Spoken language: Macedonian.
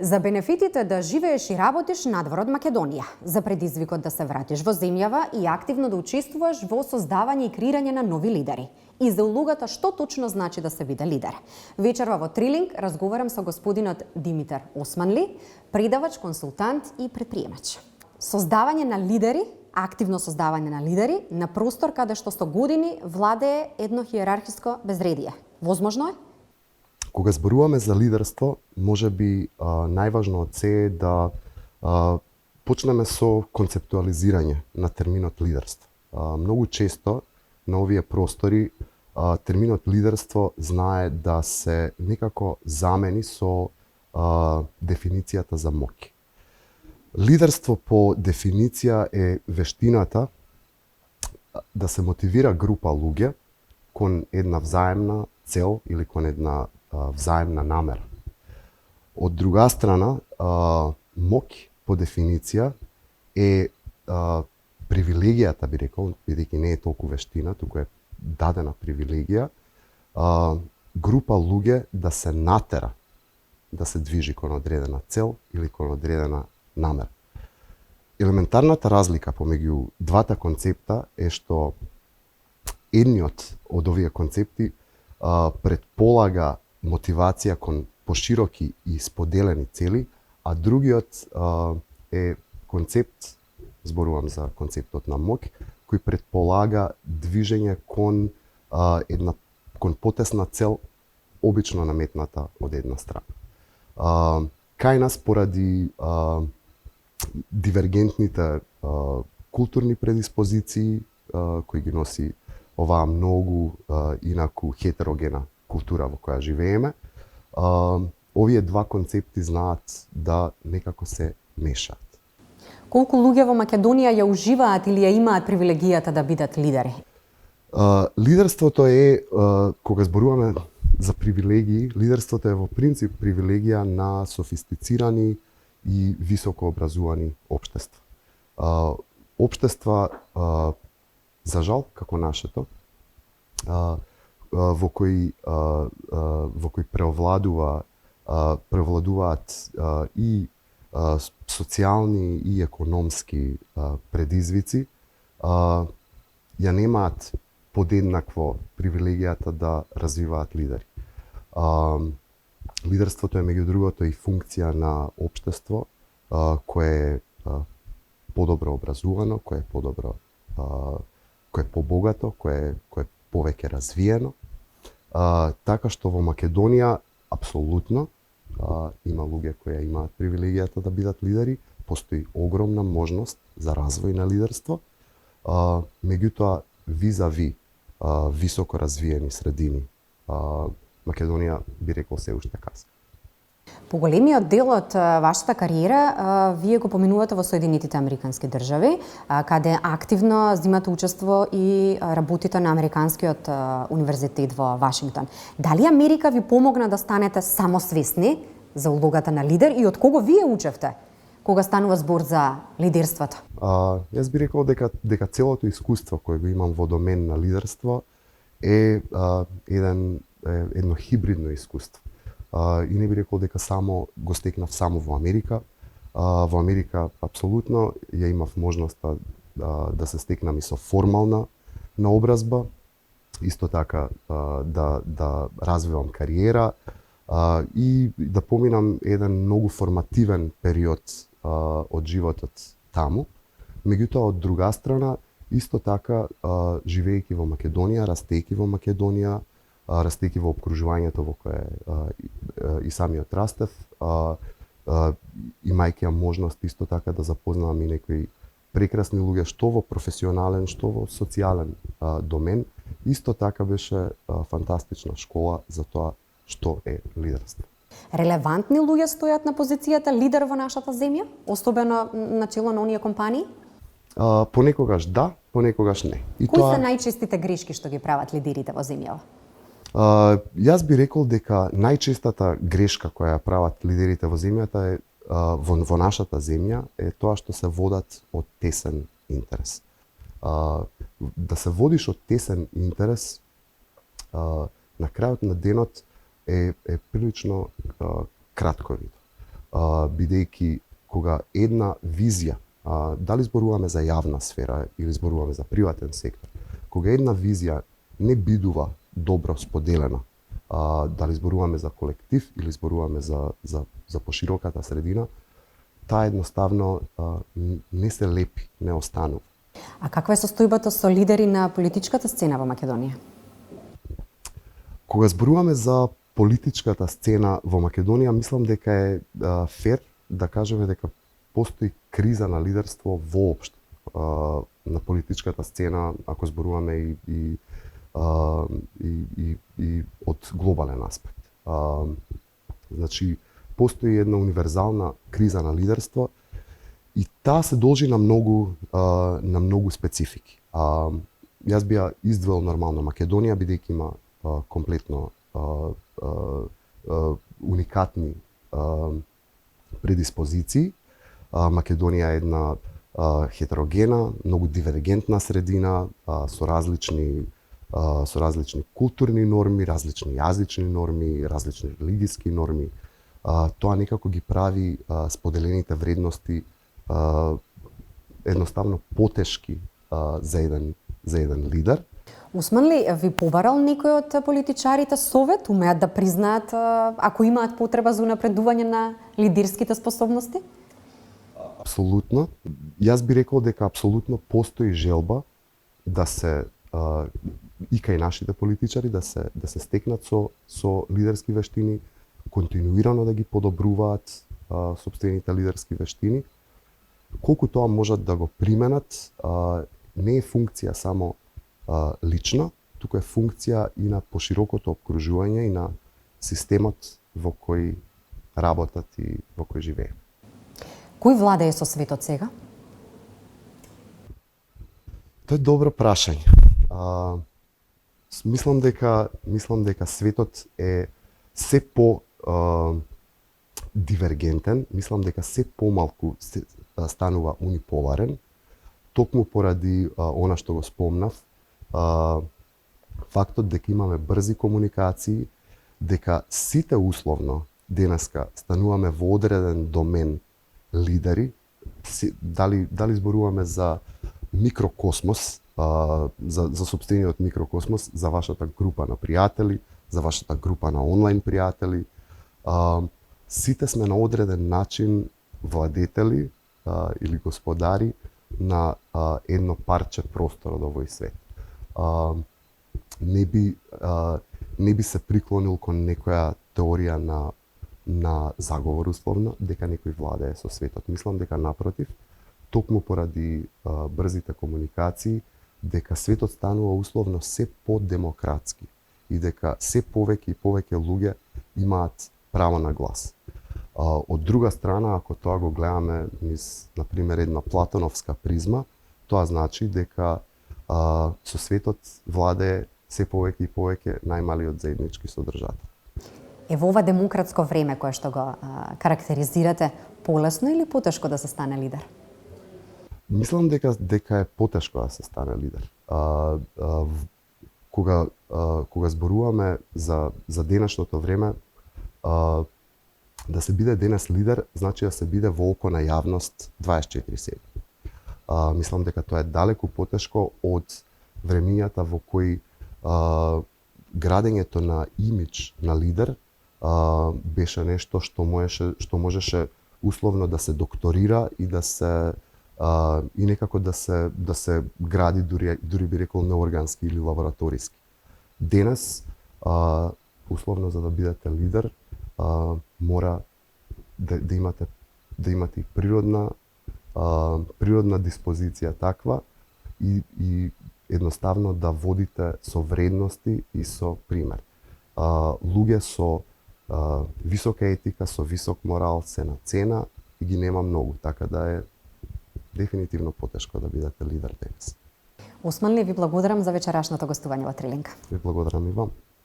За бенефитите да живееш и работиш надвор од Македонија, за предизвикот да се вратиш во земјава и активно да учествуваш во создавање и креирање на нови лидери. И за улогата што точно значи да се биде лидер. Вечерва во Трилинг разговарам со господинот Димитар Османли, предавач, консултант и предприемач. Создавање на лидери, активно создавање на лидери на простор каде што со години владее едно хиерархиско безредие. Возможно е? Кога зборуваме за лидерство, може би најважно од се е да почнеме со концептуализирање на терминот лидерство. Многу често на овие простори терминот лидерство знае да се некако замени со дефиницијата за моќ. Лидерство по дефиниција е вештината да се мотивира група луѓе кон една взаемна цел или кон една взаемна намера. Од друга страна, моќ по дефиниција е привилегијата, би рекол, бидејќи не е толку вештина, туку е дадена привилегија, група луѓе да се натера да се движи кон одредена цел или кон одредена намера. Елементарната разлика помеѓу двата концепта е што едниот од овие концепти предполага мотивација кон пошироки и споделени цели, а другиот е концепт, зборувам за концептот на моќ, кој предполага движење кон кон потесна цел, обично наметната од една страна. Кај нас поради дивергентните културни предиспозиции кои ги носи оваа многу инаку хетерогена култура во која живееме, овие два концепти знаат да некако се мешаат. Колку луѓе во Македонија ја уживаат или ја имаат привилегијата да бидат лидери? Лидерството е, кога зборуваме за привилегии, лидерството е во принцип привилегија на софистицирани и високо образувани општества. Општества, за жал, како нашето, во кои преовладуваат и социјални и економски предизвици, ја немаат подеднакво привилегијата да развиваат лидери. Лидерството е меѓу другото и функција на општество кое е подобро образувано, кое е подобро, кое е побогато, кое е повеќе развиено. Така што во Македонија апсолутно има луѓе кои имаат привилегијата да бидат лидери, постои огромна можност за развој на лидерство, меѓутоа визави високо развиени средини, Македонија би рекол се уште каска. Поголемиот дел од вашата кариера вие го поминувате во Соединетите Американски држави, каде активно земате учество и работите на Американскиот универзитет во Вашингтон. Дали Америка ви помогна да станете самосвесни за улогата на лидер и од кого вие учевте кога станува збор за лидерството? Јас би рекол дека целото искуство кое го имам во домен на лидерство е едно хибридно искуство. И не би рекол дека само го стекнав само во Америка. Во Америка апсолутно ја имав можноста да се стекнам и со формална наобразба, исто така да развивам кариера и да поминам еден многу формативен период од животот таму. Меѓутоа, од друга страна, исто така, живеејќи во Македонија, растејќи во Македонија, растејќи во обкружувањето во кое и самиот растев, имајќи ја можност исто така да запознавам и некои прекрасни луѓе, што во професионален, што во социјален домен, исто така беше фантастична школа за тоа што е лидерство. Релевантни луѓе стојат на позицијата лидер во нашата земја, особено на чело на оние компании? Понекогаш да, понекогаш не. Кои се најчестите грешки што ги прават лидерите во земјава? Јас би рекол дека најчестата грешка која ја прават лидерите во земјата е во нашата земја е тоа што се водат од тесен интерес. Да се водиш од тесен интерес на крајот на денот е прилично кратковито. бидејќи кога една визија, дали зборуваме за јавна сфера или зборуваме за приватен сектор, кога една визија не бидува добро споделена, дали зборуваме за колектив или зборуваме за пошироката средина, таа едноставно не се лепи, не останува. А каква е состојбата со лидери на политичката сцена во Македонија? Кога зборуваме за политичката сцена во Македонија, мислам дека е фер да кажеме дека постои криза на лидерство воопшто на политичката сцена, ако зборуваме и од глобален аспект. Значи, постои една универзална криза на лидерство и таа се должи на многу специфики. Јас би ја издвоил нормално Македонија, бидејќи има комплетно уникатни предиспозиции. Македонија е една хетерогена, многу дивергентна средина со различни културни норми, различни јазични норми, различни религиски норми. Тоа некако ги прави споделените вредности едноставно потешки за еден лидер. Усман ли ви побарал некој од политичарите совет, умеат да признаат ако имаат потреба за унапредување на лидерските способности? Апсолутно. Јас би рекол дека апсолутно постои желба да се и кај нашите политичари да се стекнат со лидерски вештини, континуирано да ги подобруваат сопствените лидерски вештини. Колку тоа можат да го применат, не е функција само лична, туку е функција и на поширокото обкружување и на системот во кој работат и во кој живеат. Кој владее со светот сега? Тоа е добро прашање. Мислам дека светот е се по дивергентен, мислам дека се помалку станува униполарен, токму поради она што го спомнав, фактот дека имаме брзи комуникации, дека сите условно денеска стануваме во одреден домен лидери, дали зборуваме за микрокосмос, за сопствениот микрокосмос, за вашата група на пријатели, за вашата група на онлайн пријатели, сите сме на одреден начин владетели или господари на едно парче простор од овој свет. Не би се приклонил кон некоја теорија на заговор условно, дека некој владее со светот. Мислам дека напротив, токму поради брзите комуникации, дека светот станува условно се по-демократски и дека се повеќе и повеќе луѓе имаат право на глас. Од друга страна, ако тоа го гледаме низ, например, една платоновска призма, тоа значи дека со светот владее се повеќе и повеќе најмалиот заеднички содржател. Е во ова демократско време кое што го карактеризирате, полесно или потешко да се стане лидер? Мислам дека е потешко да се стане лидер. Кога зборуваме за денешното време, да се биде денес лидер, значи да се биде во око на јавност 24/7. Мислам дека тоа е далеку потешко од времињата во кои градењето на имидж на лидер беше нешто што можеше условно да се докторира и да се и некако да се гради дури би рекол неоргански или лабораториски. Денес условно за да бидете лидер мора да имате и природна диспозиција таква и едноставно да водите со вредности и со пример. Луѓе со висока етика, со висок морал се на цена и ги нема многу, така да е дефинитивно потешко да бидете лидер денес. Осман ли, ви благодарам за вечерашното гостување во Трилинка. Ви благодарам и вам.